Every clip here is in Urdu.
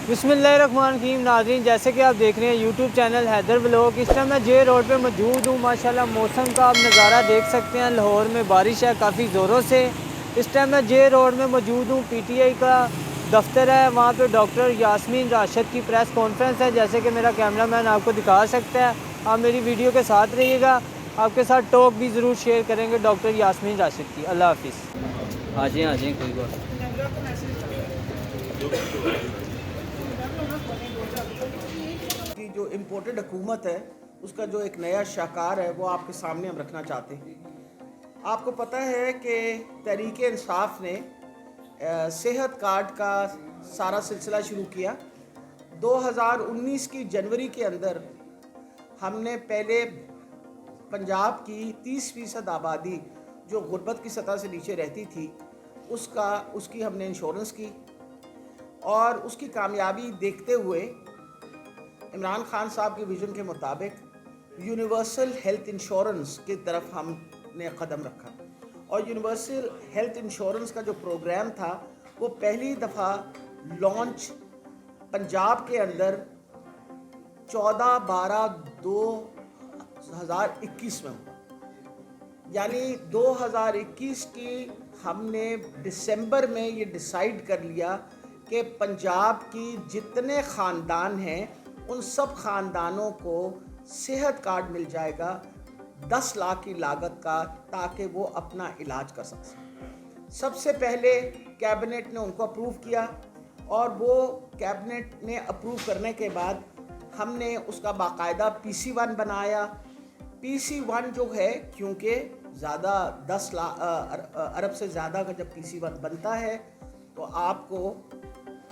بسم اللہ الرحمن الرحیم ناظرین، جیسے کہ آپ دیکھ رہے ہیں یوٹیوب چینل حیدر ولاگ۔ اس ٹائم میں جے روڈ پہ موجود ہوں۔ ماشاءاللہ موسم کا آپ نظارہ دیکھ سکتے ہیں، لاہور میں بارش ہے کافی زوروں سے۔ اس ٹائم میں جے روڈ میں موجود ہوں، پی ٹی آئی کا دفتر ہے، وہاں پہ ڈاکٹر یاسمین راشد کی پریس کانفرنس ہے، جیسے کہ میرا کیمرہ مین آپ کو دکھا سکتا ہے۔ آپ میری ویڈیو کے ساتھ رہیے گا، آپ کے ساتھ ٹاک بھی ضرور شیئر کریں گے ڈاکٹر یاسمین راشد کی۔ اللہ حافظ۔ آ جائیں کوئی بات۔ کی جو امپورٹڈ حکومت ہے اس کا جو ایک نیا شاہکار ہے وہ آپ کے سامنے ہم رکھنا چاہتے ہیں۔ آپ کو پتہ ہے کہ تحریک انصاف نے صحت کارڈ کا سارا سلسلہ شروع کیا۔ 2019 کی جنوری کے اندر ہم نے پہلے پنجاب کی 30% آبادی جو غربت کی سطح سے نیچے رہتی تھی اس کی ہم نے انشورنس کی، اور اس کی کامیابی دیکھتے ہوئے عمران خان صاحب کے ویژن کے مطابق یونیورسل ہیلتھ انشورنس کی طرف ہم نے قدم رکھا، اور یونیورسل ہیلتھ انشورنس کا جو پروگرام تھا وہ پہلی دفعہ لانچ پنجاب کے اندر 14/12/2021 میں ہوا۔ یعنی 2021 کی ہم نے دسمبر میں یہ ڈیسائیڈ کر لیا کہ پنجاب کی جتنے خاندان ہیں ان سب خاندانوں کو صحت کارڈ مل جائے گا 10 لاکھ کی لاگت کا، تاکہ وہ اپنا علاج کر سکیں۔ سب سے پہلے کیبنٹ نے ان کو اپروو کیا، اور وہ کیبنٹ نے اپروو کرنے کے بعد ہم نے اس کا باقاعدہ PC1 بنایا۔ PC1 جو ہے، کیونکہ زیادہ 10 ارب سے زیادہ کا جب PC1 بنتا ہے تو آپ کو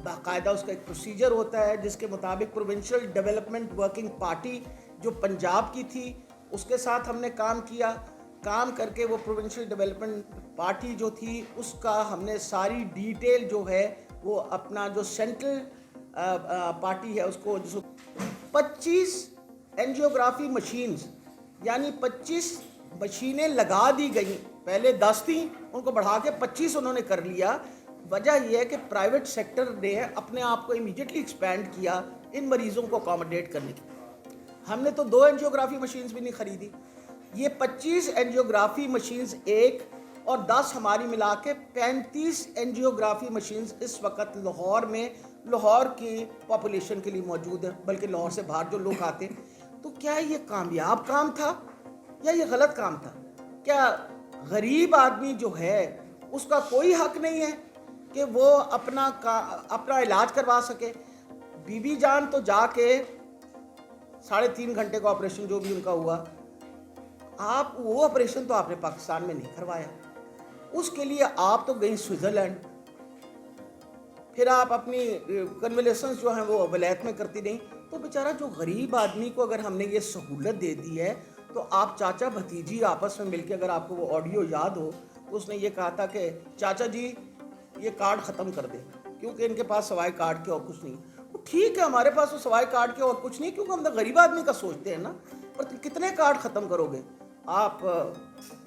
باقاعدہ اس کا ایک پروسیجر ہوتا ہے، جس کے مطابق پروونشل ڈیولپمنٹ ورکنگ پارٹی جو پنجاب کی تھی اس کے ساتھ ہم نے کام کیا۔ کام کر کے وہ پروونشل ڈیولپمنٹ پارٹی جو تھی اس کا ہم نے ساری ڈیٹیل جو ہے وہ اپنا جو سینٹرل پارٹی ہے اس کو 25 اینجیوگرافی مشینز، یعنی 25 مشینیں لگا دی گئیں۔ پہلے 10 تھیں، ان کو بڑھا کے 25 انہوں نے کر لیا۔ وجہ یہ ہے کہ پرائیویٹ سیکٹر نے اپنے آپ کو امیڈیٹلی ایکسپینڈ کیا ان مریضوں کو اکاموڈیٹ کرنے کی۔ ہم نے تو 2 اینجیوگرافی مشینز بھی نہیں خریدی، یہ 25 اینجیوگرافی مشینز ایک اور 10 ہماری ملا کے 35 اینجیوگرافی مشینز اس وقت لاہور میں، لاہور کی پاپولیشن کے لیے موجود ہے، بلکہ لاہور سے باہر جو لوگ آتے ہیں۔ تو کیا یہ کامیاب کام تھا یا یہ غلط کام تھا؟ کیا غریب آدمی جو ہے اس کا کوئی حق نہیں ہے کہ وہ اپنا علاج کروا سکے؟ بی بی جان تو جا کے 3.5 گھنٹے کا آپریشن جو بھی ان کا ہوا، وہ آپریشن تو آپ نے پاکستان میں نہیں کروایا، اس کے لیے آپ تو گئی سوئٹزرلینڈ، پھر آپ اپنی کنولیسنس جو ہیں وہ ولایت میں کرتی نہیں۔ تو بیچارہ جو غریب آدمی کو اگر ہم نے یہ سہولت دے دی ہے، تو آپ چاچا بھتیجی آپس میں مل کے، اگر آپ کو وہ آڈیو یاد ہو تو اس نے یہ کہا تھا کہ چاچا جی یہ کارڈ ختم کر دیں، کیونکہ ان کے پاس سوائے کارڈ کے اور کچھ نہیں۔ ٹھیک ہے، ہمارے پاس تو سوائے کارڈ کے اور کچھ نہیں، کیونکہ ہم تو غریب آدمی کا سوچتے ہیں نا، پر کتنے کارڈ ختم کرو گے آپ؟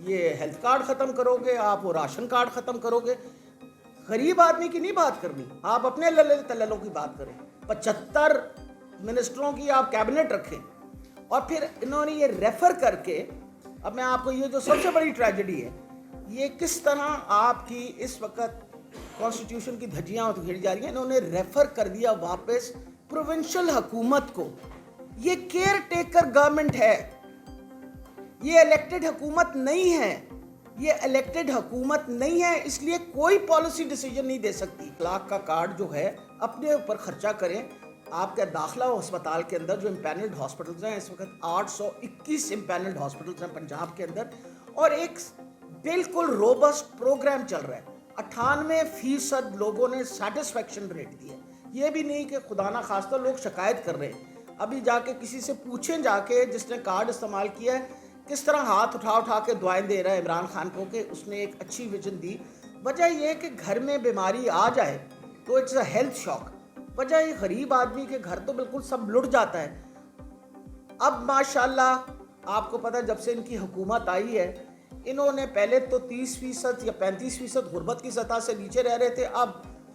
یہ ہیلتھ کارڈ ختم کرو گے آپ، وہ راشن کارڈ ختم کرو گے؟ غریب آدمی کی نہیں بات کرنی، آپ اپنے للے تللوں کی بات کریں۔ 75 منسٹروں کی آپ کیبنٹ رکھیں، اور پھر انہوں نے یہ ریفر کر کے، اب میں آپ کو یہ جو سب سے بڑی ٹریجڈی ہے، یہ کس طرح آپ کی اس وقت کانسٹیٹیوشن کی دھجیاں گھڑی جا رہی ہیں، انہوں نے ریفر کر دیا واپس پروونشل حکومت کو۔ یہ کیئر ٹیکر گورنمنٹ ہے، یہ الیکٹڈ حکومت نہیں ہے، اس لیے کوئی پالیسی ڈیسیجن نہیں دے سکتی۔ 1 لاکھ کا کارڈ جو ہے اپنے اوپر خرچہ کریں۔ آپ کا داخلہ ہسپتال کے اندر جو امپینلڈ ہاسپٹلز ہیں، اس وقت 821 امپینلڈ ہاسپٹلز ہیں پنجاب کے اندر، اور ایک بالکل روبسٹ پروگرام چل رہا ہے۔ 98% لوگوں نے سیٹسفیکشن ریٹ دی ہے۔ یہ بھی نہیں کہ خدا نہ خواستہ لوگ شکایت کر رہے ہیں۔ ابھی جا کے کسی سے پوچھیں، جا کے جس نے کارڈ استعمال کیا ہے، کس طرح ہاتھ اٹھا کے دعائیں دے رہا ہے عمران خان کو کہ اس نے ایک اچھی ویژن دی۔ وجہ یہ ہے کہ گھر میں بیماری آ جائے تو اٹس اے ہیلتھ شاک۔ وجہ یہ غریب آدمی کے گھر تو بالکل سب لٹ جاتا ہے۔ اب ماشاءاللہ آپ کو پتہ، جب سے ان کی حکومت آئی ہے، انہوں نے پہلے تو 30% یا 35% غربت کی سطح سے نیچے رہ رہے تھے، اب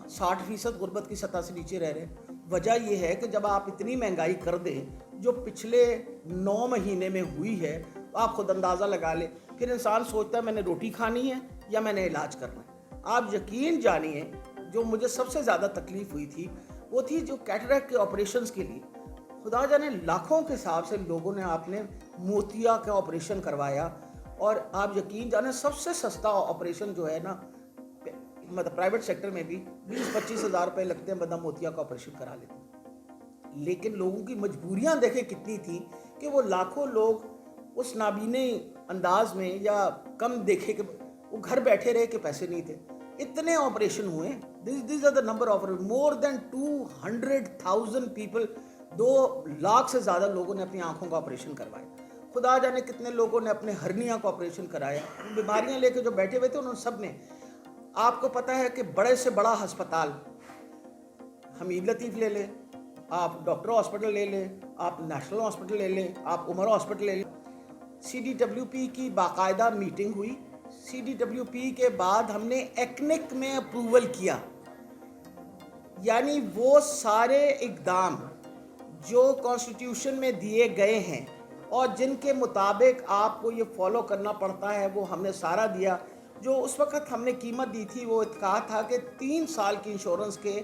60% غربت کی سطح سے نیچے رہ رہے ہیں۔ وجہ یہ ہے کہ جب آپ اتنی مہنگائی کر دیں جو پچھلے 9 مہینے میں ہوئی ہے تو آپ خود اندازہ لگا لیں، پھر انسان سوچتا ہے میں نے روٹی کھانی ہے یا میں نے علاج کرنا ہے۔ آپ یقین جانیے جو مجھے سب سے زیادہ تکلیف ہوئی تھی وہ تھی جو کیٹریکٹ کے آپریشنز کے لیے خدا جانے لاکھوں کے حساب سے لوگوں نے آپ نے موتیا کا آپریشن کروایا، اور آپ یقین جانیں سب سے سستا آپریشن جو ہے نا مطلب پرائیویٹ سیکٹر میں بھی 20-25 ہزار روپے لگتے ہیں، بندہ موتیا کا آپریشن کرا لیتے ہیں۔ لیکن لوگوں کی مجبوریاں دیکھیں کتنی تھیں کہ وہ لاکھوں لوگ اس نابینے انداز میں یا کم دیکھے کہ وہ گھر بیٹھے رہے کہ پیسے نہیں تھے۔ اتنے آپریشن ہوئے، these are the number of more than 200,000 people، 2 lakh سے زیادہ لوگوں نے اپنی آنکھوں کا آپریشن کروایا۔ خدا جانے کتنے لوگوں نے اپنے ہرنیاں کا آپریشن کرایا، بیماریاں لے کے جو بیٹھے ہوئے تھے انہوں سب نے۔ آپ کو پتہ ہے کہ بڑے سے بڑا ہسپتال حمید لطیف لے لیں، آپ ڈاکٹر ہاسپٹل لے لیں، آپ نیشنل ہاسپٹل لے لیں، آپ عمر ہاسپٹل لے لیں، CDWP کی باقاعدہ میٹنگ ہوئی۔ CDWP کے بعد ہم نے ایکنک میں اپروول کیا، یعنی وہ سارے اقدام جو کانسٹیٹیوشن میں دیے گئے ہیں اور جن کے مطابق آپ کو یہ فالو کرنا پڑتا ہے وہ ہم نے سارا دیا۔ جو اس وقت ہم نے قیمت دی تھی وہ کہا تھا کہ 3 سال کی انشورنس کے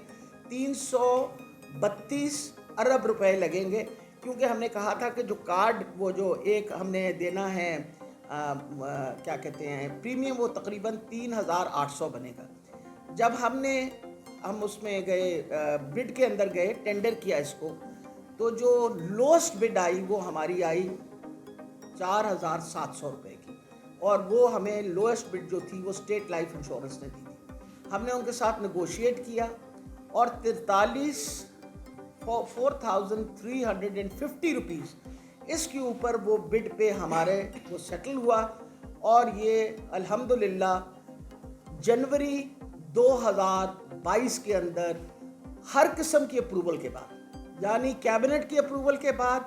332 ارب روپے لگیں گے، کیونکہ ہم نے کہا تھا کہ جو کارڈ وہ جو ایک ہم نے دینا ہے کیا کہتے ہیں پریمیم، وہ تقریباً 3800 بنے گا۔ جب ہم اس میں گئے بڈ کے اندر گئے، ٹینڈر کیا اس کو، تو جو لوسٹ بڈ آئی وہ ہماری آئی 4700 روپے کی، اور وہ ہمیں لوسٹ بڈ جو تھی وہ اسٹیٹ لائف انشورنس نے دی تھی۔ ہم نے ان کے ساتھ نیگوشیٹ کیا اور 4350 روپیز اس کے اوپر وہ بڈ پہ ہمارے وہ سیٹل ہوا، اور یہ الحمدللہ جنوری 2022 کے اندر ہر قسم کی اپروول کے بعد، یعنی کیبنٹ کی اپروول کے بعد،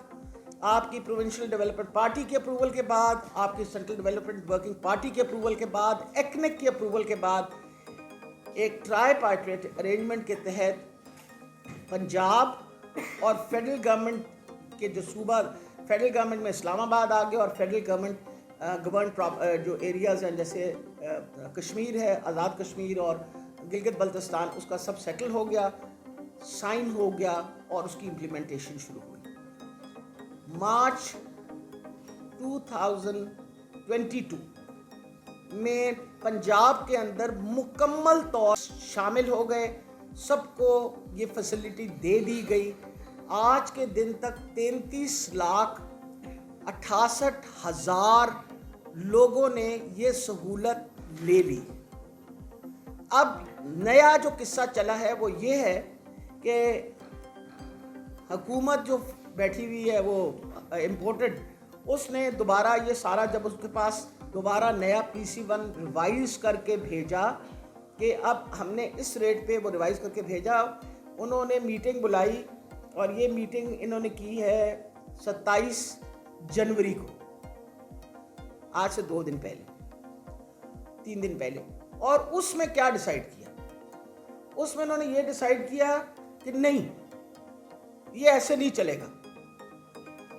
آپ کی پروونشل ڈیولپمنٹ پارٹی کے اپروول کے بعد، آپ کی سینٹرل ڈیولپمنٹ ورکنگ پارٹی کے اپروول کے بعد، ایکنک کی اپروول کے بعد، ایک ٹرائی پارٹیٹ ارینجمنٹ کے تحت پنجاب اور فیڈرل گورنمنٹ کے جو صوبہ، فیڈرل گورنمنٹ میں اسلام آباد آ گیا، اور فیڈرل گورنمنٹ جو ایریاز ہیں جیسے کشمیر ہے، آزاد کشمیر اور گلگت بلتستان، اس کا سب سیٹل ہو گیا، سائن ہو گیا اور اس کی امپلیمنٹیشن شروع ہوئی۔ مارچ 2022 میں پنجاب کے اندر مکمل طور شامل ہو گئے، سب کو یہ فیسلٹی دے دی گئی۔ آج کے دن تک 33,68,000 لوگوں نے یہ سہولت لے لی۔ اب نیا جو قصہ چلا ہے وہ یہ ہے کہ حکومت جو بیٹھی ہوئی ہے وہ امپورٹڈ، اس نے دوبارہ یہ سارا جب اس کے پاس دوبارہ نیا PC1 ریوائز کر کے بھیجا کہ اب ہم نے اس ریٹ پہ وہ ریوائز کر کے بھیجا، انہوں نے میٹنگ بلائی، اور یہ میٹنگ انہوں نے کی ہے 27 جنوری کو، آج سے 2 دن پہلے، 3 دن پہلے۔ اور اس میں کیا ڈیسائیڈ کیا؟ اس میں انہوں نے یہ ڈیسائیڈ کیا کہ نہیں، یہ ایسے نہیں چلے گا،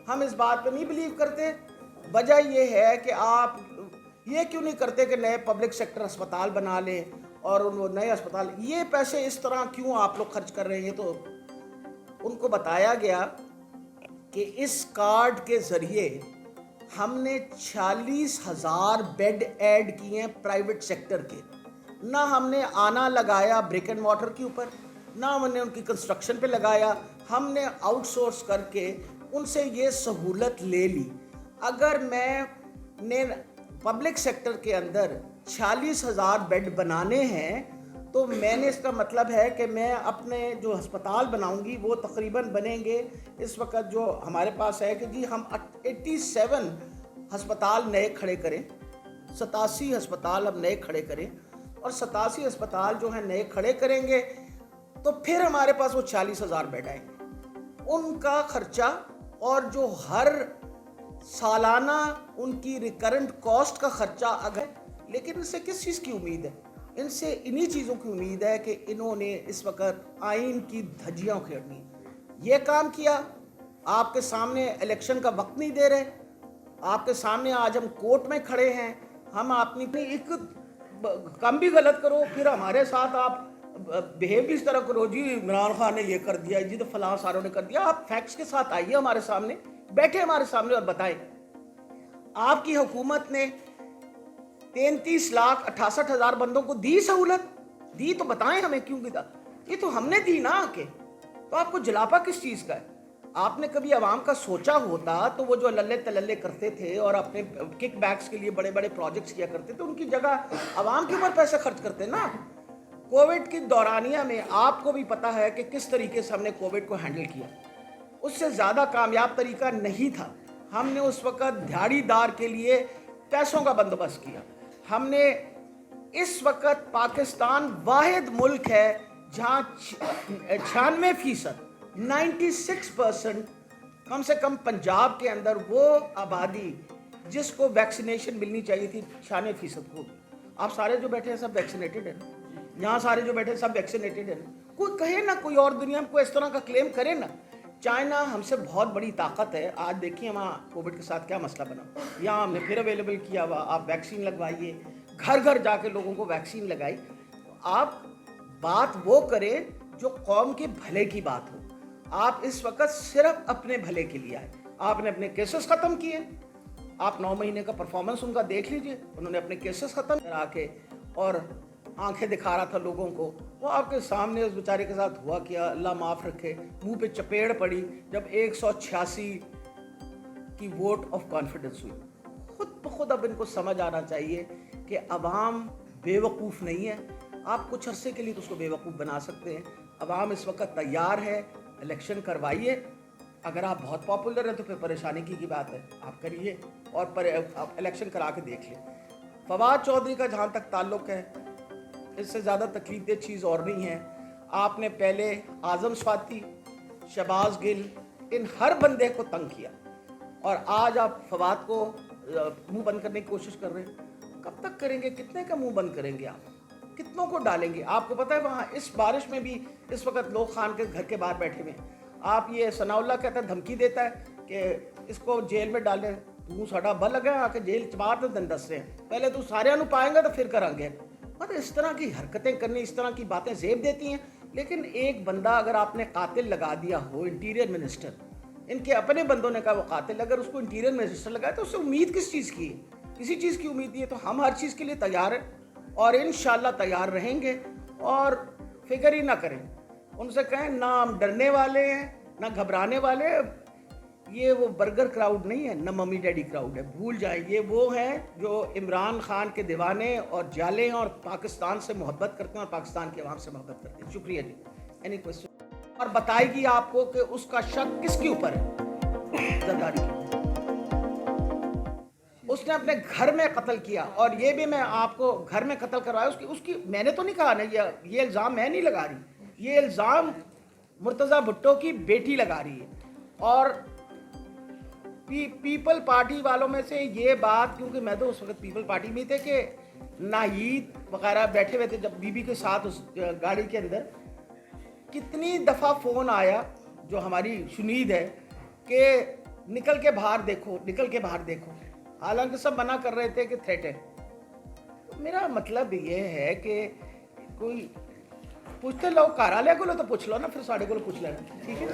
ہم اس بات پہ نہیں بلیو کرتے۔ وجہ یہ ہے کہ آپ یہ کیوں نہیں کرتے کہ نئے پبلک سیکٹر ہسپتال بنا لیں، اور وہ نئے ہسپتال، یہ پیسے اس طرح کیوں آپ لوگ خرچ کر رہے ہیں؟ تو ان کو بتایا گیا کہ اس کارڈ کے ذریعے ہم نے 46,000 بیڈ ایڈ کیے ہیں پرائیویٹ سیکٹر کے، نہ ہم نے آنا لگایا بریک اینڈ مارٹر کے اوپر، نہ ہم نے ان کی کنسٹرکشن پہ لگایا، ہم نے آؤٹ سورس کر کے ان سے یہ سہولت لے لی۔ اگر میں نے پبلک سیکٹر کے اندر 46,000 بیڈ بنانے ہیں تو میں نے اس کا مطلب ہے کہ میں اپنے جو ہسپتال بناؤں گی وہ تقریباً بنیں گے، اس وقت جو ہمارے پاس ہے کہ جی ہم 87 ہسپتال نئے کھڑے کریں، 87 ہسپتال اب نئے کھڑے کریں، اور 87 ہسپتال جو ہیں نئے کھڑے کریں گے تو پھر ہمارے پاس وہ 40,000 بیڈ آئیں گے۔ ان کا خرچہ اور جو ہر سالانہ ان کی ریکرنٹ کاسٹ کا خرچہ اگر، لیکن ان سے کس چیز کی امید ہے؟ ان سے انہی چیزوں کی امید ہے کہ انہوں نے اس وقت آئین کی دھجیاں کھیڑنی۔ یہ کام کیا. آپ کے سامنے الیکشن کا وقت نہیں دے رہے, آپ کے سامنے آج ہم کورٹ میں کھڑے ہیں. ہم اپنی ایک کم بھی غلط کرو پھر ہمارے ساتھ آپ بہیو بھی اس طرح کرو, جی عمران خان نے یہ کر دیا, جی تو فلاں ساروں نے کر دیا. آپ فیکٹس کے ساتھ آئیے ہمارے سامنے, بیٹھے ہمارے سامنے اور بتائیں. آپ کی حکومت نے 33,68,000 بندوں کو دی سہولت, دی تو بتائیں ہمیں کیوں کی. یہ تو ہم نے دی نا آ کے, تو آپ کو جلاپا کس چیز کا ہے؟ آپ نے کبھی عوام کا سوچا ہوتا تو وہ جو للے تللے کرتے تھے اور اپنے کک بیکس کے لیے بڑے بڑے پروجیکٹس کیا کرتے تھے, ان کی جگہ عوام کے اوپر پیسے خرچ کرتے نا. کووڈ کی دورانیہ میں آپ کو بھی پتا ہے کہ کس طریقے سے ہم نے کووڈ کو ہینڈل کیا. اس سے زیادہ کامیاب طریقہ نہیں تھا. ہم نے اس وقت دیہڑی دار کے لیے پیسوں کا بندوبست کیا. ہم نے اس وقت پاکستان واحد ملک ہے جہاں 96%, 96% کم سے کم پنجاب کے اندر وہ آبادی جس کو ویکسینیشن ملنی چاہیے تھی 96% کو. آپ سارے جو بیٹھے ہیں سب ویکسینیٹڈ ہیں, یہاں سارے جو بیٹھے ہیں سب ویکسینیٹڈ ہیں. کوئی کہے نا, کوئی اور دنیا میں کوئی اس طرح کا کلیم کرے نا. چائنا ہم سے بہت بڑی طاقت ہے. آج دیکھیے وہاں کووڈ کے ساتھ کیا مسئلہ بنا, یہاں ہم نے پھر اویلیبل کیا ہوا. آپ ویکسین لگوائیے, گھر گھر جا کے لوگوں کو ویکسین لگائی. آپ بات وہ کریں جو قوم کے بھلے کی بات ہو. آپ اس وقت صرف اپنے بھلے کے لیے آئے. آپ نے اپنے کیسز ختم کیے, آپ 9 مہینے کا پرفارمنس ان کا دیکھ لیجئے. انہوں نے اپنے کیسز ختم کرا کے اور آنکھیں دکھا رہا تھا لوگوں کو. وہ آپ کے سامنے اس بیچارے کے ساتھ ہوا کیا, اللہ معاف رکھے, منہ پہ چپیڑ پڑی جب 186 کی ووٹ آف کانفیڈنس ہوئی. خود بخود اب ان کو سمجھ آنا چاہیے کہ عوام بے وقوف نہیں ہے. آپ کچھ عرصے کے لیے تو اس کو بے وقوف بنا سکتے ہیں. عوام اس وقت تیار ہے, الیکشن کروائیے. اگر آپ بہت پاپولر ہیں تو پھر پریشانی کی بات ہے, آپ کریے اور آپ الیکشن کرا کے دیکھ لیں. فواد چودھری کا جہاں تک تعلق ہے, اس سے زیادہ تکلیف دہ چیز اور نہیں ہے. آپ نے پہلے اعظم سواتی, شہباز گل, ان ہر بندے کو تنگ کیا اور آج آپ فواد کو منہ بند کرنے کی کوشش کر رہے ہیں. کب تک کریں گے؟ کتنے کا منہ بند کریں گے آپ؟ کتنوں کو ڈالیں گے؟ آپ کو پتہ ہے وہاں اس بارش میں بھی اس وقت لوگ خان کے گھر کے باہر بیٹھے ہوئے ہیں. آپ یہ ثناء اللہ کہتا ہے, دھمکی دیتا ہے کہ اس کو جیل میں ڈالیں. تو ساڈا بل لگا آ کے جیل چبار تو دن دس رہے ہیں, پہلے تو سارے نو پائیں گا تو پھر کریں گے. مطلب اس طرح کی حرکتیں کرنی, اس طرح کی باتیں زیب دیتی ہیں. لیکن ایک بندہ اگر آپ نے قاتل لگا دیا ہو, انٹیریئر منسٹر, ان کے اپنے بندوں نے کہا وہ قاتل, اگر اس کو انٹیریئر منسٹر لگایا تو اس سے امید کس چیز کی ہے؟ کسی چیز کی امید نہیں ہے. تو ہم ہر چیز کے لیے تیار ہیں اور انشاءاللہ تیار رہیں گے. اور فکر ہی نہ کریں, ان سے کہیں نہ ہم ڈرنے والے ہیں نہ گھبرانے والے. یہ وہ برگر کراؤڈ نہیں ہے, نہ ممی ڈیڈی کراؤڈ ہے, بھول جائیں. یہ وہ ہیں جو عمران خان کے دیوانے اور جالے ہیں اور پاکستان سے محبت کرتے ہیں اور پاکستان کے عوام سے محبت کرتے ہیں. شکریہ جی. Any question? اور بتائے گی آپ کو کہ اس کا شک کس کے اوپر ہے؟ زرداری کی. اس نے اپنے گھر میں قتل کیا, اور یہ بھی میں آپ کو گھر میں قتل کروایا. اس کی میں نے تو نہیں کہا نا, یہ الزام میں نہیں لگا رہی, یہ الزام مرتضیٰ بھٹو کی بیٹی لگا رہی ہے. اور پیپل پارٹی والوں میں سے یہ بات, کیونکہ میں تو اس وقت پیپل پارٹی میں تھے, کہ ناہید وغیرہ بیٹھے ہوئے تھے جب بی بی کے ساتھ اس گاڑی کے اندر. کتنی دفعہ فون آیا جو ہماری شنید ہے کہ نکل کے باہر دیکھو, نکل کے باہر دیکھو, حالانکہ سب منع کر رہے تھے کہ تھریٹ ہے. میرا مطلب یہ ہے کہ کوئی پوچھتے لوگ گھر والے کو تو پوچھ لو نا, پھر ساڑھے کو پوچھ لینا, ٹھیک ہے.